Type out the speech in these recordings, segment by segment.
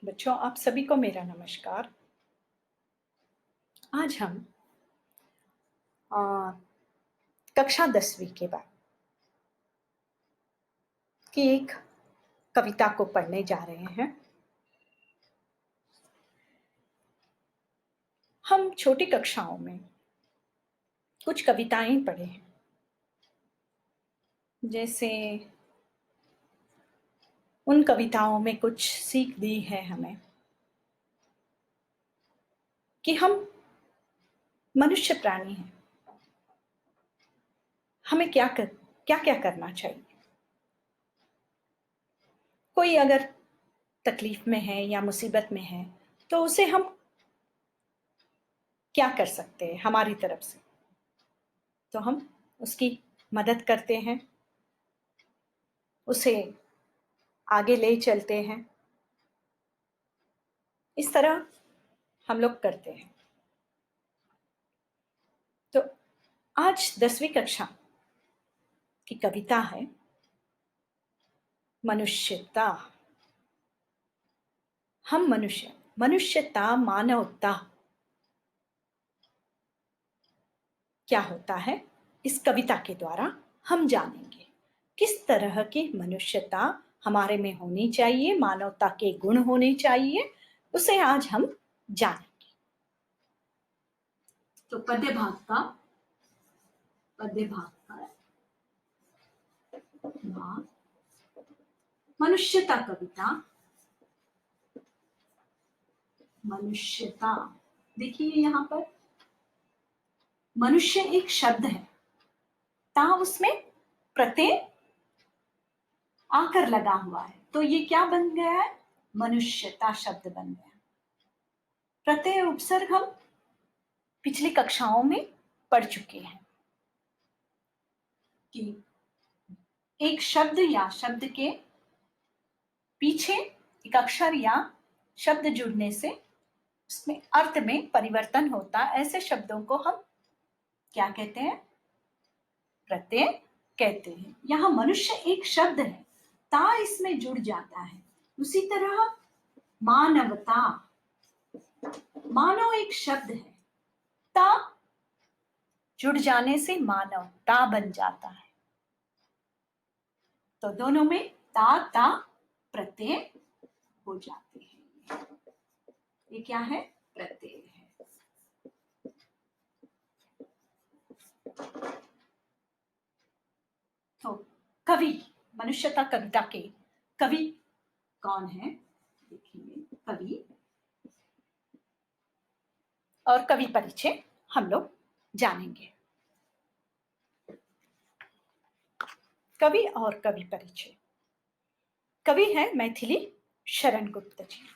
बच्चों, आप सभी को मेरा नमस्कार। आज हम अ, कक्षा 10वीं के बाद की एक कविता को पढ़ने जा रहे हैं। हम छोटी कक्षाओं में कुछ कविताएं पढ़े हैं, जैसे उन कविताओं में कुछ सीख दी है हमें कि हम मनुष्य प्राणी हैं। हमें क्या करना चाहिए। कोई अगर तकलीफ में है या मुसीबत में है तो उसे हम क्या कर सकते हैं हमारी तरफ से। तो हम उसकी मदद करते हैं, उसे आगे ले चलते हैं। इस तरह हम लोग करते हैं। तो आज 10वीं कक्षा की कविता है मनुष्यता। हम मनुष्यता, मानवता क्या होता है, इस कविता के द्वारा हम जानेंगे। किस तरह की मनुष्यता हमारे में होनी चाहिए, मानवता के गुण होने चाहिए, उसे आज हम जानेंगे। तो पद्य भाग का भाग मनुष्यता कविता। मनुष्यता, देखिए यहाँ पर मनुष्य एक शब्द है, ता उसमें प्रत्यय आकर लगा हुआ है, तो ये क्या बन गया है, मनुष्यता शब्द बन गया। प्रत्यय उपसर्ग हम पिछली कक्षाओं में पढ़ चुके हैं कि एक शब्द या शब्द के पीछे एक अक्षर या शब्द जुड़ने से उसमें अर्थ में परिवर्तन होता है। ऐसे शब्दों को हम क्या कहते हैं, प्रत्यय कहते हैं। यहाँ मनुष्य एक शब्द है, ता इसमें जुड़ जाता है। उसी तरह मानवता, मानव एक शब्द है, ता जुड़ जाने से मानवता बन जाता है। तो दोनों में ता ता प्रत्यय हो जाते हैं। ये क्या है, प्रत्यय है। तो कवि, मनुष्यता कविता के कवि कौन है, देखिए कवि और कवि परिचय हम लोग जानेंगे। कवि और कवि परिचय। कवि है मैथिली शरण गुप्त जी।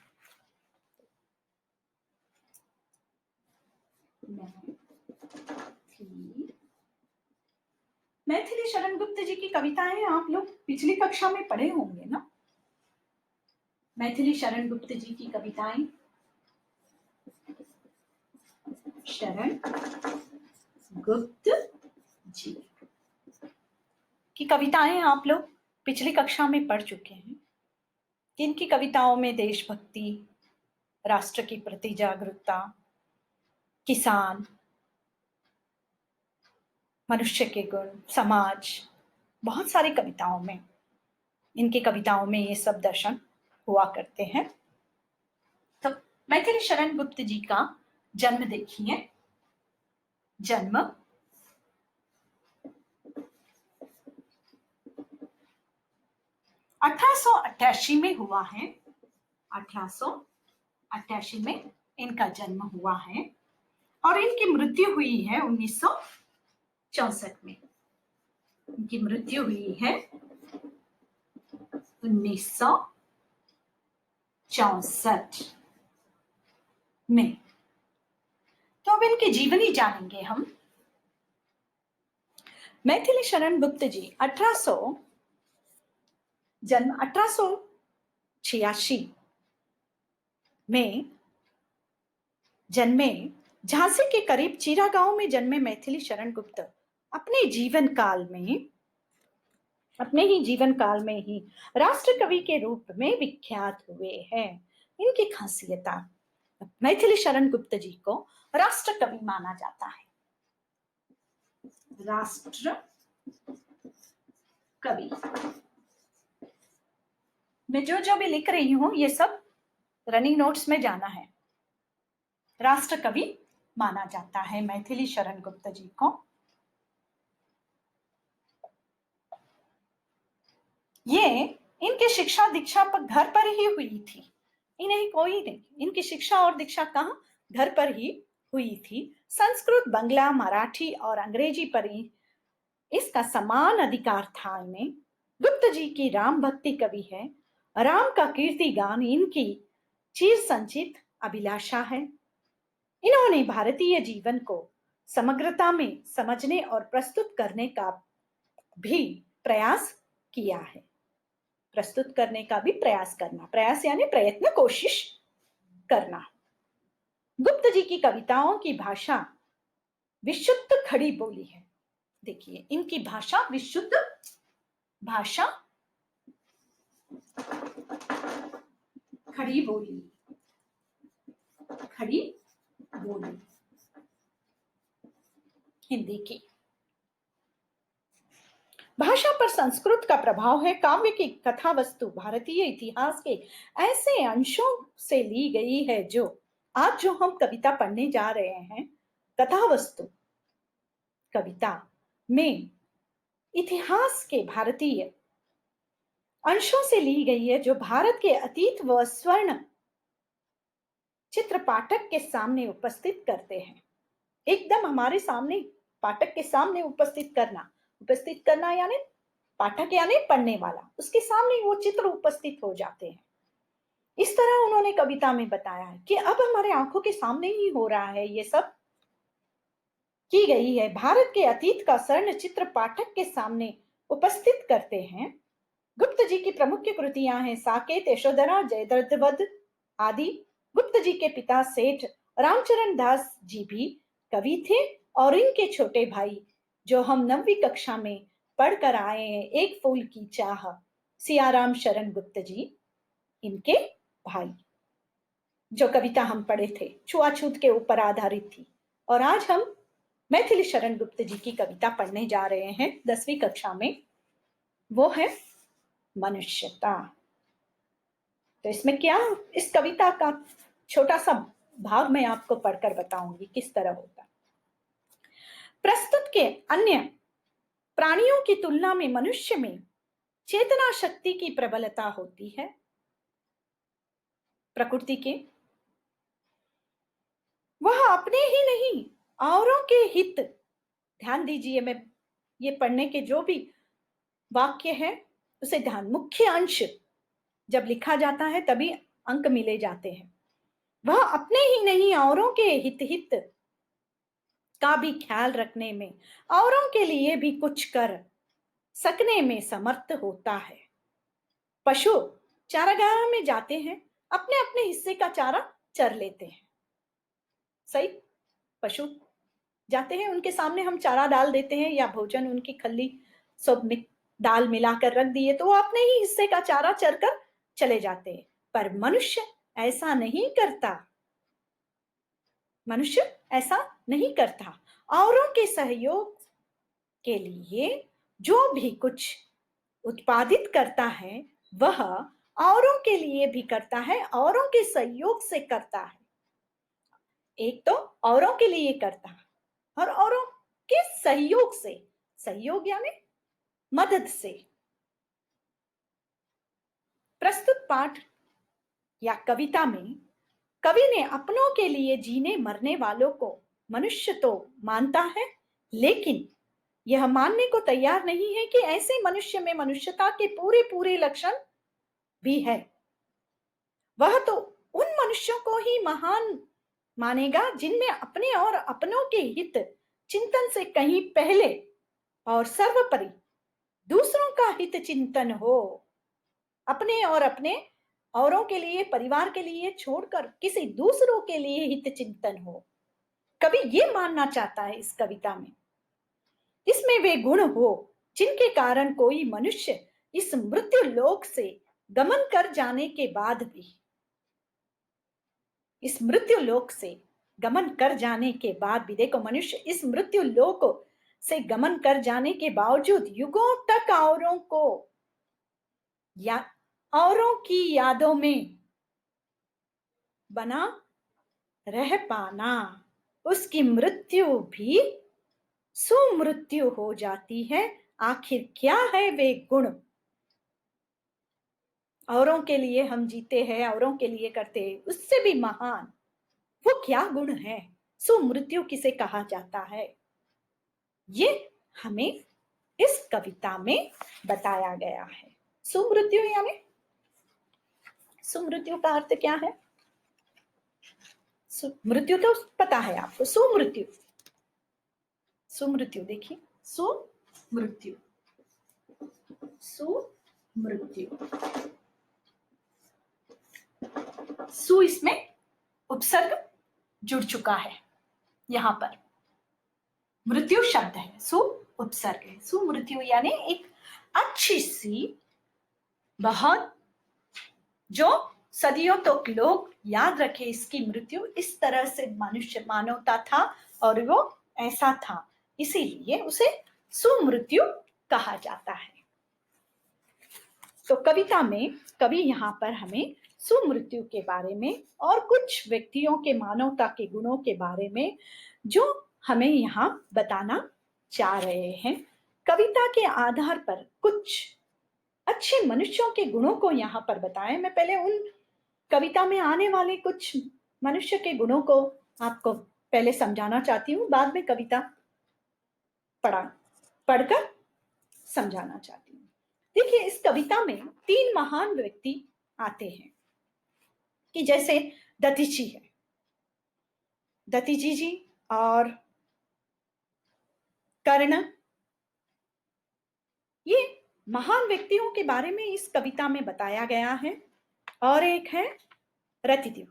मैथिली शरण गुप्त जी की कविताएं आप लोग पिछली कक्षा में पढ़े होंगे ना। मैथिली शरण गुप्त जी की कविताएं, शरण गुप्त जी की कविताएं आप लोग पिछली कक्षा में पढ़ चुके हैं। इनकी कविताओं में देशभक्ति, राष्ट्र के प्रति जागरूकता, किसान, मनुष्य के गुण, समाज, बहुत सारी कविताओं में, इनकी कविताओं में ये सब दर्शन हुआ करते हैं। तो मैथिली शरण गुप्त जी का जन्म देखिए। जन्म 1888 में हुआ है। 1888 में इनका जन्म हुआ है और इनकी मृत्यु हुई है 1964 में। इनकी मृत्यु हुई है 1964 में। तो अब इनकी जीवनी जानेंगे हम। मैथिली शरण गुप्त जी जन्म 1886 में जन्मे। झांसी के करीब चीरा गांव में जन्मे मैथिली शरण गुप्त अपने ही जीवन काल में ही राष्ट्र कवि के रूप में विख्यात हुए हैं। इनकी खासियत, मैथिली शरण गुप्त जी को राष्ट्र कवि माना जाता है। राष्ट्र कवि मैं जो जो भी लिख रही हूं ये सब रनिंग नोट्स में जाना है। राष्ट्र कवि माना जाता है मैथिली शरण गुप्त जी को। ये इनकी शिक्षा दीक्षा पर घर पर ही हुई थी, इन्हें कोई नहीं, इनकी शिक्षा और दीक्षा कहाँ, घर पर ही हुई थी। संस्कृत, बंगला, मराठी और अंग्रेजी पर इसका समान अधिकार था इन्हें। गुप्त जी की राम भक्ति कवि है। राम का कीर्ति गान इनकी चिर संचित अभिलाषा है। इन्होंने भारतीय जीवन को समग्रता में समझने और प्रस्तुत करने का भी प्रयास किया है। प्रस्तुत करने का भी प्रयास करना, प्रयास यानी प्रयत्न, कोशिश करना। गुप्त जी की कविताओं की भाषा विशुद्ध खड़ी बोली है। देखिए इनकी भाषा विशुद्ध भाषा, खड़ी बोली, खड़ी बोली हिंदी की। भाषा पर संस्कृत का प्रभाव है। काव्य की कथा वस्तु भारतीय इतिहास के ऐसे अंशों से ली गई है जो आज जो हम कविता पढ़ने जा रहे हैं, कथा वस्तु कविता में इतिहास के भारतीय अंशों से ली गई है, जो भारत के अतीत व स्वर्ण चित्र पाठक के सामने उपस्थित करते हैं। एकदम हमारे सामने, पाठक के सामने उपस्थित करना यानी पाठक यानी पढ़ने वाला, उसके सामने वो चित्र उपस्थित हो जाते हैं। इस तरह उन्होंने कविता में बताया है कि अब हमारे आंखों के सामने ही हो रहा है, ये सब की गई है। भारत के अतीत का स्वर्ण चित्र पाठक के सामने उपस्थित करते हैं। गुप्त जी की प्रमुख कृतियां हैं साकेत, यशोधरा, जयद्रथवध आदि। गुप्त जी के पिता सेठ रामचरण दास जी भी कवि थे और इनके छोटे भाई, जो हम 9वीं कक्षा में पढ़कर आए हैं, एक फूल की चाह, सियाराम शरण गुप्त जी, इनके भाई, जो कविता हम पढ़े थे छुआछूत के ऊपर आधारित थी। और आज हम मैथिली शरण गुप्त जी की कविता पढ़ने जा रहे हैं 10वीं कक्षा में, वो है मनुष्यता। तो इसमें क्या, इस कविता का छोटा सा भाग मैं आपको पढ़कर बताऊंगी किस तरह होता। प्रस्तुत के अन्य प्राणियों की तुलना में मनुष्य में चेतना शक्ति की प्रबलता होती है। प्रकृति के वह अपने ही नहीं औरों के हित, ध्यान दीजिए, मैं ये पढ़ने के जो भी वाक्य है उसे ध्यान, मुख्य अंश जब लिखा जाता है तभी अंक मिले जाते हैं। वह अपने ही नहीं औरों के हित का भी ख्याल रखने में, औरों के लिए भी कुछ कर सकने में समर्थ होता है। पशु चारागाह में जाते हैं, अपने अपने हिस्से का चारा चर लेते हैं। सही, पशु जाते हैं, उनके सामने हम चारा डाल देते हैं या भोजन, उनकी खल्ली सब दाल मिलाकर रख दिए तो वो अपने ही हिस्से का चारा चरकर चले जाते हैं। पर मनुष्य ऐसा नहीं करता, मनुष्य ऐसा नहीं करता। औरों के सहयोग के लिए जो भी कुछ उत्पादित करता है वह औरों के लिए भी करता है, औरों के सहयोग से करता है। एक तो औरों के लिए करता है और औरों के सहयोग से, सहयोग यानी मदद से। प्रस्तुत पाठ या कविता में कवि ने अपनों के लिए जीने मरने वालों को मनुष्य तो मानता है, लेकिन यह मानने को तैयार नहीं है कि ऐसे मनुष्य में मनुष्यता के पूरे पूरे लक्षण भी है। वह तो उन मनुष्यों को ही महान मानेगा जिनमें अपने और अपनों के हित चिंतन से कहीं पहले और सर्वोपरि दूसरों का हित चिंतन हो। अपने और अपने औरों के लिए, परिवार के लिए छोड़कर किसी दूसरों के लिए हित चिंतन हो। कवि ये मानना चाहता है इस कविता में, इसमें वे गुण हो जिनके कारण कोई मनुष्य इस मृत्यु लोक से गमन कर जाने के बाद भी इस मृत्यु लोक से गमन कर जाने के बाद भी, देखो मनुष्य इस मृत्यु लोक से गमन कर जाने के बावजूद युगों तक औरों को या औरों की यादों में बना रह पाना, उसकी मृत्यु भी सुमृत्यु हो जाती है। आखिर क्या है वे गुण? औरों के लिए हम जीते हैं, औरों के लिए करते हैं, उससे भी महान वो क्या गुण है? सुमृत्यु किसे कहा जाता है? ये हमें इस कविता में बताया गया है। सुमृत्यु यानी, सुमृत्यु का अर्थ क्या है? मृत्यु तो पता है आपको, सुमृत्यु, सुमृत्यु देखिए, सुमृत्यु, सुमृत्यु, सु इसमें उपसर्ग जुड़ चुका है, यहां पर मृत्यु शब्द है, सु उपसर्ग है। सुमृत्यु यानी एक अच्छी सी, बहुत, जो सदियों तक तो लोग याद रखे इसकी मृत्यु, इस तरह से मनुष्य मानवता था और वो ऐसा था, इसीलिए उसे सुमृत्यु कहा जाता है। तो कविता में कवि यहाँ पर हमें सुमृत्यु के बारे में और कुछ व्यक्तियों के मानवता के गुणों के बारे में जो हमें यहाँ बताना चाह रहे हैं, कविता के आधार पर कुछ अच्छे मनुष्यों के गुणों को यहाँ पर बताएं। मैं पहले उन कविता में आने वाले कुछ मनुष्य के गुणों को आपको पहले समझाना चाहती हूँ, बाद में कविता पढ़कर समझाना चाहती हूँ। देखिए, इस कविता में 3 महान व्यक्ति आते हैं, कि जैसे दधीची है, दधीची जी और कर्ण, ये महान व्यक्तियों के बारे में इस कविता में बताया गया है। और एक है रतिदेव।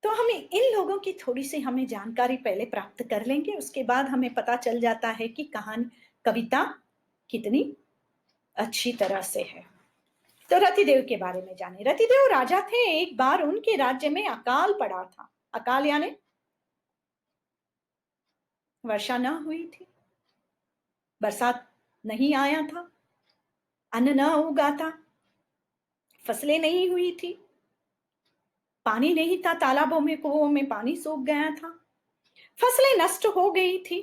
तो हमें इन लोगों की थोड़ी सी हमें जानकारी पहले प्राप्त कर लेंगे, उसके बाद हमें पता चल जाता है कि कहानी, कविता कितनी अच्छी तरह से है। तो रतिदेव के बारे में जाने। रतिदेव राजा थे। एक बार उनके राज्य में अकाल पड़ा था। अकाल यानी वर्षा न हुई थी, बरसात नहीं आया था, अन्न न उगा था, फसलें नहीं हुई थी, पानी नहीं था, तालाबों में कुओं में पानी सूख गया था, फसलें नष्ट हो गई थी,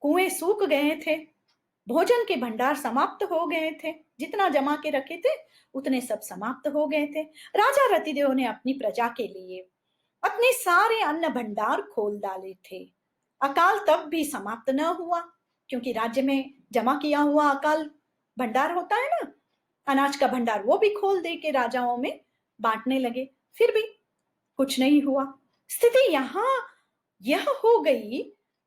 कुएं सूख गए थे, भोजन के भंडार समाप्त हो गए थे, जितना जमा के रखे थे उतने सब समाप्त हो गए थे। राजा रतिदेव ने अपनी प्रजा के लिए अपने सारे अन्न भंडार खोल डाले थे। अकाल तब भी समाप्त न हुआ, क्योंकि राज्य में जमा किया हुआ अकाल भंडार होता है ना, अनाज का भंडार, वो भी खोल दे के राजाओं में बांटने लगे, फिर भी कुछ नहीं हुआ। स्थिति यहां यह हो गई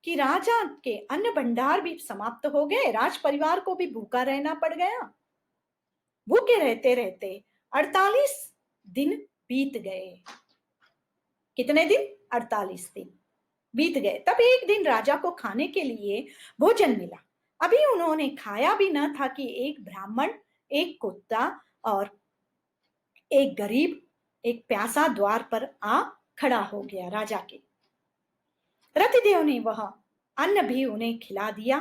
कि राजा के अन्न भंडार भी समाप्त हो गए, राज परिवार को भी भूखा रहना पड़ गया। भूखे रहते रहते 48 दिन बीत गए। कितने दिन? 48 दिन बीत गए। तब एक दिन राजा को खाने के लिए भोजन मिला। अभी उन्होंने खाया भी न था कि एक ब्राह्मण, एक कुत्ता और एक गरीब, एक प्यासा द्वार पर आ खड़ा हो गया राजा के। रतिदेव ने वह अन्न भी उन्हें खिला दिया।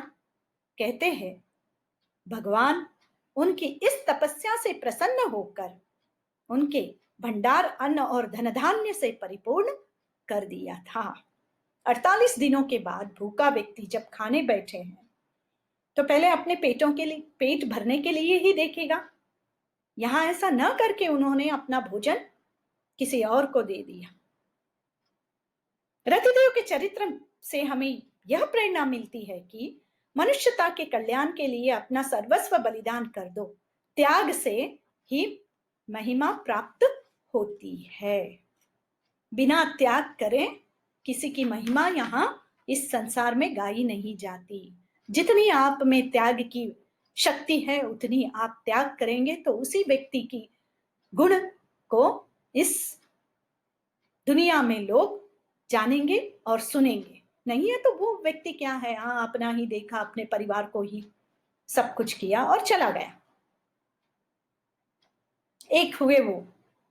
कहते हैं भगवान उनकी इस तपस्या से प्रसन्न होकर उनके भंडार अन्न और धन धान्य से परिपूर्ण कर दिया था। 48 दिनों के बाद भूखा व्यक्ति जब खाने बैठे हैं तो पहले अपने पेटों के लिए, पेट भरने के लिए ही देखेगा। यहां ऐसा न करके उन्होंने अपना भोजन किसी और को दे दिया। रतिदेव के चरित्र से हमें यह प्रेरणा मिलती है कि मनुष्यता के कल्याण के लिए अपना सर्वस्व बलिदान कर दो, त्याग से ही महिमा प्राप्त होती है। बिना त्याग करें किसी की महिमा यहाँ इस संसार में गाई नहीं जाती। जितनी आप में त्याग की शक्ति है उतनी आप त्याग करेंगे तो उसी व्यक्ति की गुण को इस दुनिया में लोग जानेंगे और सुनेंगे। नहीं है तो वो व्यक्ति क्या है, हाँ अपना ही देखा, अपने परिवार को ही सब कुछ किया और चला गया। एक हुए वो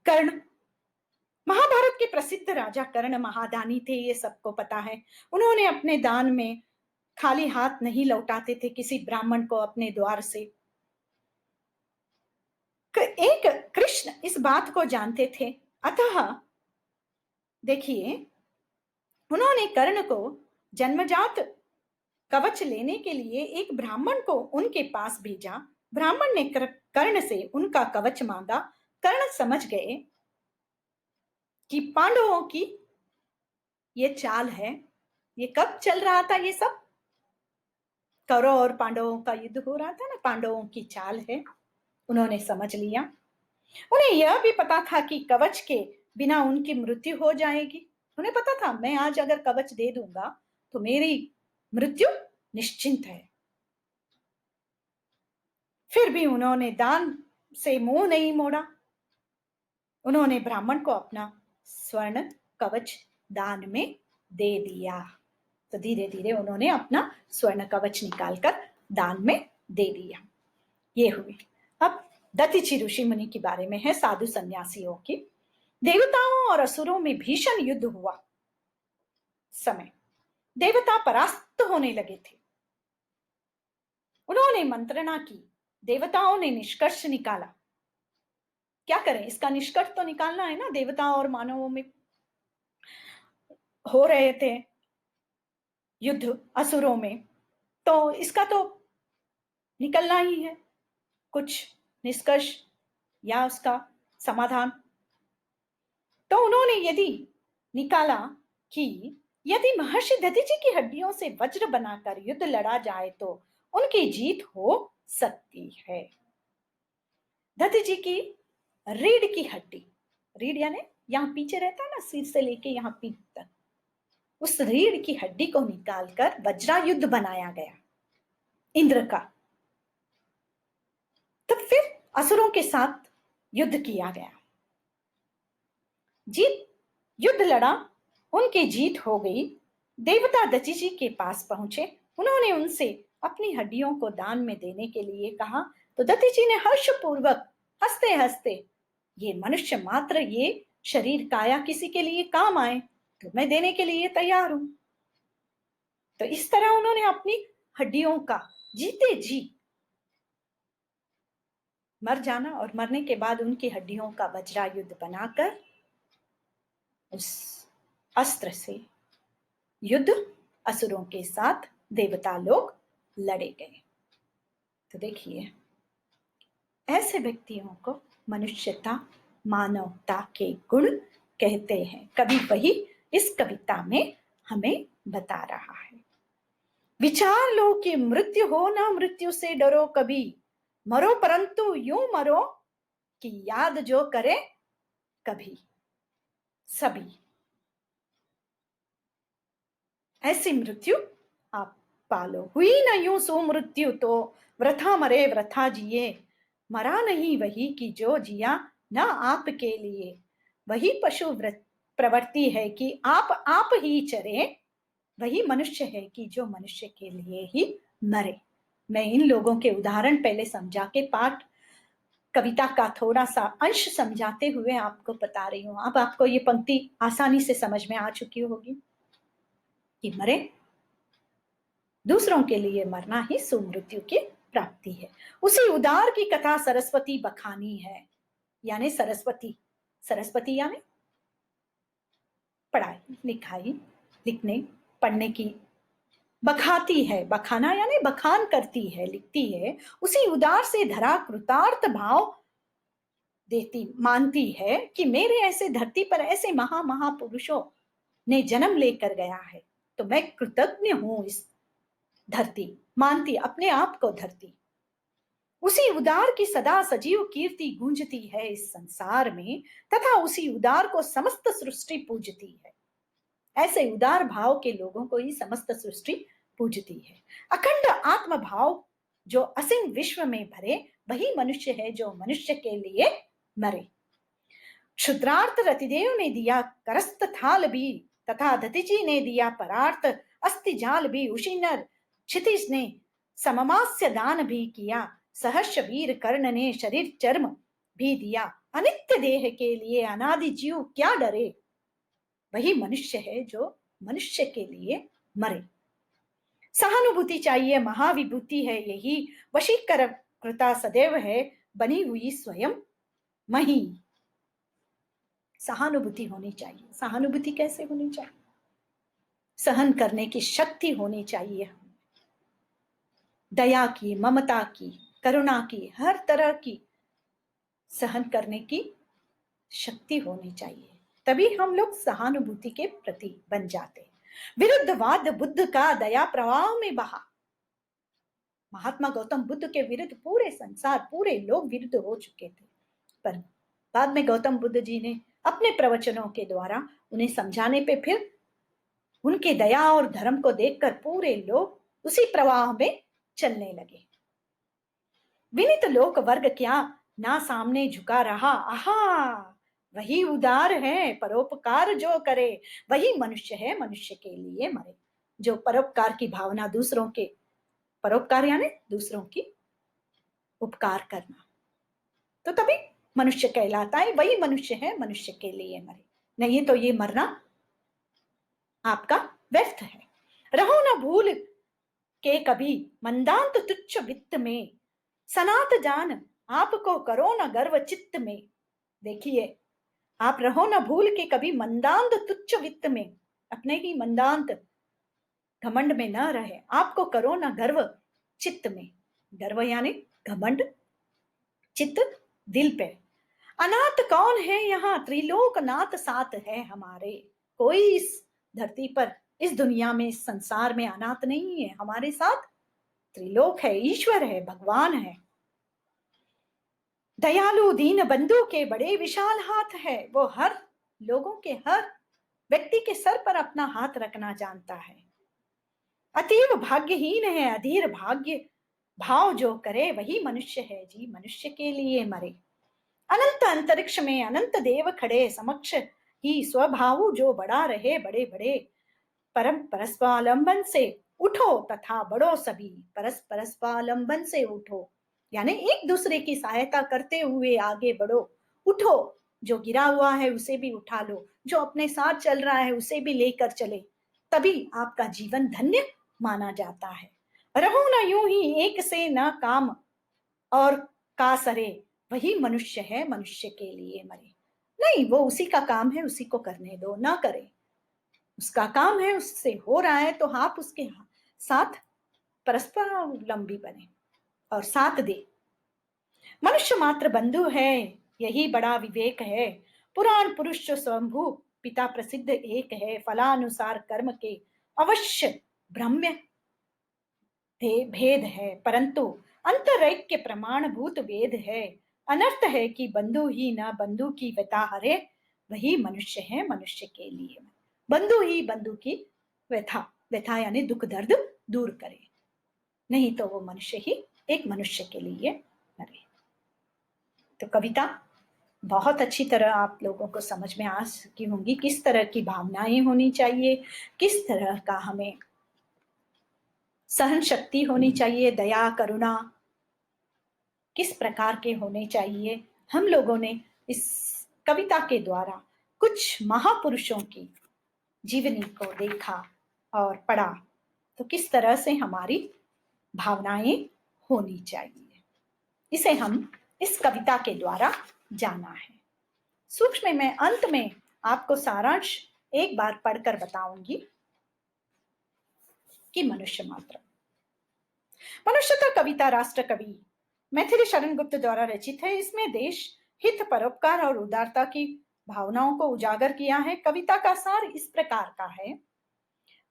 कर्ण। के प्रसिद्ध राजा कर्ण महादानी थे, ये सबको पता है। उन्होंने अपने दान में खाली हाथ नहीं लौटाते थे किसी ब्राह्मण को अपने द्वार से। एक कृष्ण इस बात को जानते थे, अतः देखिए उन्होंने कर्ण को जन्मजात कवच लेने के लिए एक ब्राह्मण को उनके पास भेजा। ब्राह्मण ने कर्ण से उनका कवच मांगा। कर्ण समझ गए कि पांडवों की ये चाल है। ये कब चल रहा था ये सब? कौरव और पांडवों का युद्ध हो रहा था ना, पांडवों की चाल है। उन्होंने समझ लिया। उन्हें यह भी पता था कि कवच के बिना उनकी मृत्यु हो जाएगी। उन्हें पता था मैं आज अगर कवच दे दूंगा तो मेरी मृत्यु निश्चिंत है। फिर भी उन्होंने दान से मुंह नहीं मोड़ा। उन्होंने ब्राह्मण को अपना स्वर्ण कवच दान में दे दिया। तो धीरे धीरे उन्होंने अपना स्वर्ण कवच निकालकर दान में दे दिया। ये हुई। अब दतीची ऋषि मुनि के बारे में है, साधु सन्यासियों की। देवताओं और असुरों में भीषण युद्ध हुआ समय देवता परास्त होने लगे थे। उन्होंने मंत्रणा की। देवताओं ने निष्कर्ष निकाला। क्या करें, इसका निष्कर्ष तो निकालना है ना। देवताओं और मानवों में हो रहे थे युद्ध असुरों में, तो इसका तो निकलना ही है कुछ निष्कर्ष या उसका समाधान। तो उन्होंने यदि निकाला कि यदि महर्षि दधीचि की हड्डियों से वज्र बनाकर युद्ध लड़ा जाए तो उनकी जीत हो सकती है। दधीचि की रीढ़ की हड्डी, रीढ़ यानी यहां पीछे रहता है ना, सिर से लेके यहां पीठ तक, उस रीढ़ की हड्डी को निकालकर वज्रायुद्ध बनाया गया इंद्र का। तब फिर असुरों के साथ युद्ध किया गया। जीत युद्ध लड़ा, उनकी जीत हो गई। देवता दधीचि के पास पहुंचे। उन्होंने उनसे अपनी हड्डियों को दान में देने के लिए कहा। तो दधीचि ने हर्षपूर्वक हंसते हंसते, ये मनुष्य मात्र, ये शरीर काया किसी के लिए काम आए तो मैं देने के लिए तैयार हूं। तो इस तरह उन्होंने अपनी हड्डियों का जीते जी मर जाना और मरने के बाद उनकी हड्डियों का वज्रायुद्ध बनाकर उस अस्त्र से युद्ध असुरों के साथ देवता लोग लड़े गए। तो देखिए ऐसे व्यक्तियों को मनुष्यता, मानवता के गुण कहते हैं। कवि वही इस कविता में हमें बता रहा है। विचार लो कि मृत्यु हो ना मृत्यु से डरो कभी, मरो परंतु यूं मरो कि याद जो करे कभी सभी। ऐसी मृत्यु आप पालो। हुई न यूं सो मृत्यु तो वृथा मरे वृथा जिए, मरा नहीं वही कि जो जिया न आपके लिए। वही पशु प्रवृत्ति है कि आप ही चरे, वही मनुष्य है कि जो मनुष्य के लिए ही मरे। मैं इन लोगों के उदाहरण पहले समझा के पाठ कविता का थोड़ा सा अंश समझाते हुए आपको बता रही हूं। अब आपको ये पंक्ति आसानी से समझ में आ चुकी होगी कि मरे, दूसरों के लिए मरना ही सुमृत्यु की प्राप्ति है। उसी उदार की कथा सरस्वती बखानी है। यानी सरस्वती, सरस्वती यानी पढ़ाई लिखाई, लिखने पढ़ने की बखाती है। बखाना यानी बखान करती है, लिखती है। उसी उदार से धरा कृतार्थ भाव देती, मानती है कि मेरे ऐसे धरती पर ऐसे महापुरुषों ने जन्म लेकर गया है तो मैं कृतज्ञ हूं। इस धरती मानती अपने आप को धरती। उसी उदार की सदा सजीव कीर्ति गूंजती है इस संसार में, तथा उसी उदार को समस्त सृष्टि पूजती है। ऐसे उदार भाव के लोगों को ही समस्त सृष्टि पूजती है। अखंड आत्म भाव जो असीम विश्व में भरे, वही मनुष्य है जो मनुष्य के लिए मरे। क्षुद्रार्थ रतिदेव ने दिया करस्त थाल भी, तथा दधीचि ने दिया परार्थ अस्ति जाल भी। उसी नर क्षितिज ने सममास्य दान भी किया, सहर्ष वीर कर्ण ने शरीर चर्म भी दिया। अनित्य देह के लिए अनादि जीव क्या डरे, वही मनुष्य है जो मनुष्य के लिए मरे। सहानुभूति चाहिए, महाविभूति है यही, वशीकरकृता सदैव है, बनी हुई स्वयं मही। सहानुभूति होनी चाहिए। सहानुभूति कैसे होनी चाहिए? सहन करने की शक्ति होनी चाहिए, दया की, ममता की, करुणा की, हर तरह की सहन करने की शक्ति होनी चाहिए, तभी हम लोग सहानुभूति के प्रति बन जाते। विरुद्धवाद बुद्ध का दया प्रवाह में बहा। महात्मा गौतम बुद्ध के विरुद्ध पूरे संसार, पूरे लोग विरुद्ध हो चुके थे, पर बाद में गौतम बुद्ध जी ने अपने प्रवचनों के द्वारा उन्हें समझाने पे फिर उनके दया और धर्म को देखकर पूरे लोग उसी प्रवाह में चलने लगे। विनित लोक वर्ग क्या ना सामने झुका रहा, आहा वही उदार है, परोपकार जो करे वही मनुष्य है, मनुष्य के लिए मरे। जो परोपकार की भावना, दूसरों के परोपकार यानी दूसरों की उपकार करना, तो तभी मनुष्य कहलाता है, वही मनुष्य है, मनुष्य के लिए मरे। नहीं तो ये मरना आपका व्यर्थ है। रहो न भूल के कभी मंदांत तुच्छ वित्त में, सनात जान आपको करो न गर्व चित्त में। देखिए, आप रहो न भूल के कभी मंदांत तुच्छ वित्त में, अपने ही मंदांत घमंड में न रहे, आपको करो न गर्व चित्त में। गर्व यानी घमंड, चित्त दिल पे। अनाथ कौन है यहाँ, त्रिलोक नाथ साथ है हमारे। कोई इस धरती पर, इस दुनिया में, इस संसार में अनाथ नहीं है, हमारे साथ त्रिलोक है, ईश्वर है, भगवान है। दयालु दीन बंधु के बड़े विशाल हाथ है, वो हर लोगों के, हर व्यक्ति के सर पर अपना हाथ रखना जानता है। अतीव भाग्यहीन है, अधीर भाग्य भाव जो करे वही मनुष्य है जी, मनुष्य के लिए मरे। अनंत अंतरिक्ष में अनंत देव खड़े, समक्ष ही स्वभाव जो बड़ा रहे, बड़े बड़े परम परस्पालंबन से उठो तथा बढ़ो सभी, परस्पालंबन से उठो यानी एक दूसरे की सहायता करते हुए आगे बढ़ो। उठो, जो गिरा हुआ है उसे भी उठा लो, जो अपने साथ चल रहा है उसे भी लेकर चले, तभी आपका जीवन धन्य माना जाता है। रहो न यूं ही एक से न काम और का सरे, वही मनुष्य है, मनुष्य के लिए मरे। नहीं, वो उसी का काम है, उसी को करने दो, ना करे। उसका काम है, उससे हो रहा है तो आप उसके साथ परस्परावलंबी बने और साथ दे। मनुष्य मात्र बंधु है, यही बड़ा विवेक है। पुराण पुरुष जो स्वयंभू पिता प्रसिद्ध एक है, फलानुसार कर्म के अवश्य ब्रह्म भेद है, परंतु अंतरैक्य प्रमाणभूत वेद है। अनर्थ है कि बंधु ही न बंधु की व्यथा हरे, वही मनुष्य है, मनुष्य के लिए। बंधु ही बंधु की व्यथा, व्यथा यानी दुख दर्द दूर करे, नहीं तो वो मनुष्य ही एक मनुष्य के लिए मरे। तो कविता बहुत अच्छी तरह आप लोगों को समझ में आ सकी होंगी, किस तरह की भावनाएं होनी चाहिए, किस तरह का हमें सहन शक्ति होनी चाहिए, दया करुणा किस प्रकार के होने चाहिए। हम लोगों ने इस कविता के द्वारा कुछ महापुरुषों की जीवनी को देखा और पढ़ा, तो किस तरह से हमारी भावनाएं होनी चाहिए, इसे हम इस कविता के द्वारा जाना है। सूक्ष्म में अंत में आपको सारांश एक बार पढ़कर बताऊंगी कि मनुष्य मात्र। मनुष्यता कविता राष्ट्र कवि मैथिली शरण गुप्त द्वारा रचित है। इसमें देश हित, परोपकार और उदारता की भावनाओं को उजागर किया है। कविता का सार इस प्रकार का है,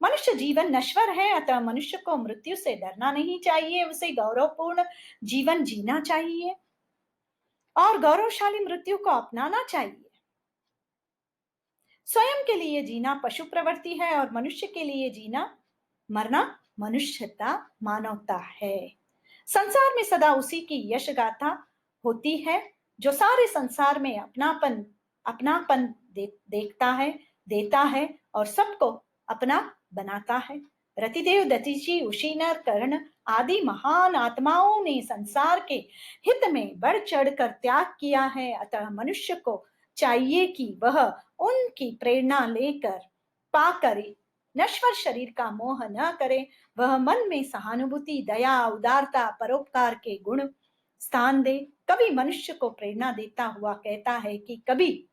मनुष्य जीवन नश्वर है, अतः मनुष्य को मृत्यु से डरना नहीं चाहिए, उसे गौरवपूर्ण जीवन जीना चाहिए और गौरवशाली मृत्यु को अपनाना चाहिए। स्वयं के लिए जीना पशु प्रवृत्ति है और मनुष्य के लिए जीना, मरना मनुष्यता, मानवता है। संसार में सदा उसी की यश गाथा होती है जो सारे संसार में अपनापन देखता है, देता है और सबको अपना बनाता है। रतिदेव, दतीची, उशीनर, कर्ण आदि महान आत्माओं ने संसार के हित में बढ़ चढ़कर त्याग किया है, अतः मनुष्य को चाहिए कि वह उनकी प्रेरणा लेकर पाकर नश्वर शरीर का मोह न करे। वह मन में सहानुभूति, दया, उदारता, परोपकार के गुण स्थान दे। कवि मनुष्य को प्रेरणा देता हुआ कहता है कि कभी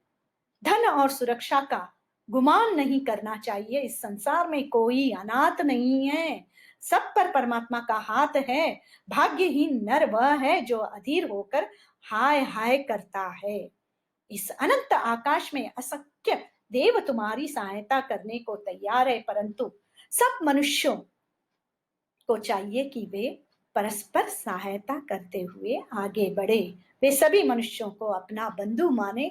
धन और सुरक्षा का गुमान नहीं करना चाहिए। इस संसार में कोई अनाथ नहीं है, सब पर परमात्मा का हाथ है। भाग्यहीन नर वह है जो अधीर होकर हाय हाय करता है। इस अनंत आकाश में असंख्य देव तुम्हारी सहायता करने को तैयार है, परंतु सब मनुष्यों को चाहिए कि वे परस्पर सहायता करते हुए आगे बढ़े। वे सभी मनुष्यों को अपना बंधु माने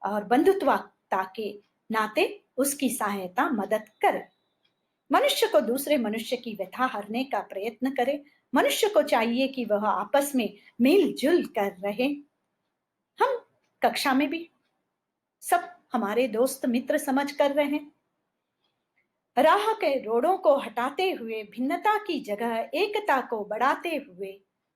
और बंधुत्वता के नाते उसकी सहायता मदद करे। मनुष्य को दूसरे मनुष्य की व्यथा हरने का प्रयत्न करे। मनुष्य को चाहिए कि वह आपस में मिलजुल कर रहे। हम कक्षा में भी सब हमारे दोस्त मित्र समझ कर रहे। राह के रोड़ों को हटाते हुए, भिन्नता की जगह एकता को बढ़ाते हुए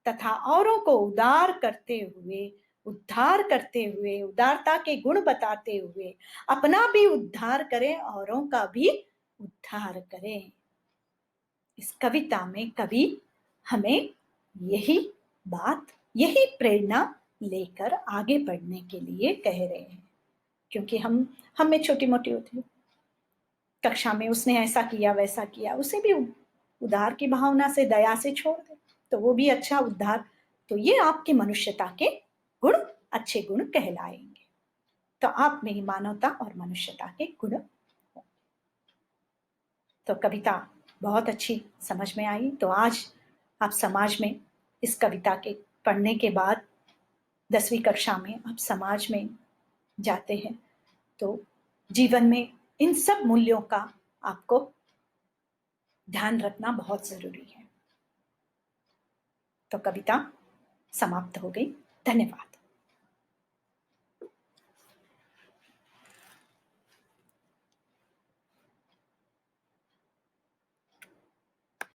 तथा औरों को उदार करते हुए, उद्धार करते हुए, उदारता के गुण बताते हुए अपना भी उद्धार करें, औरों का भी उद्धार करें। इस कविता में कवि हमें यही बात, यही प्रेरणा लेकर आगे बढ़ने के लिए कह रहे हैं। क्योंकि हम में छोटी मोटी होती है, कक्षा में उसने ऐसा किया वैसा किया, उसे भी उद्धार की भावना से, दया से छोड़ दे तो वो भी अच्छा उद्धार। तो ये आपके मनुष्यता के गुण, अच्छे गुण कहलाएंगे। तो आप में ही मानवता और मनुष्यता के गुण। तो कविता बहुत अच्छी समझ में आई। तो आज आप समाज में इस कविता के पढ़ने के बाद 10वीं कक्षा में आप समाज में जाते हैं, तो जीवन में इन सब मूल्यों का आपको ध्यान रखना बहुत जरूरी है। तो कविता समाप्त हो गई। धन्यवाद।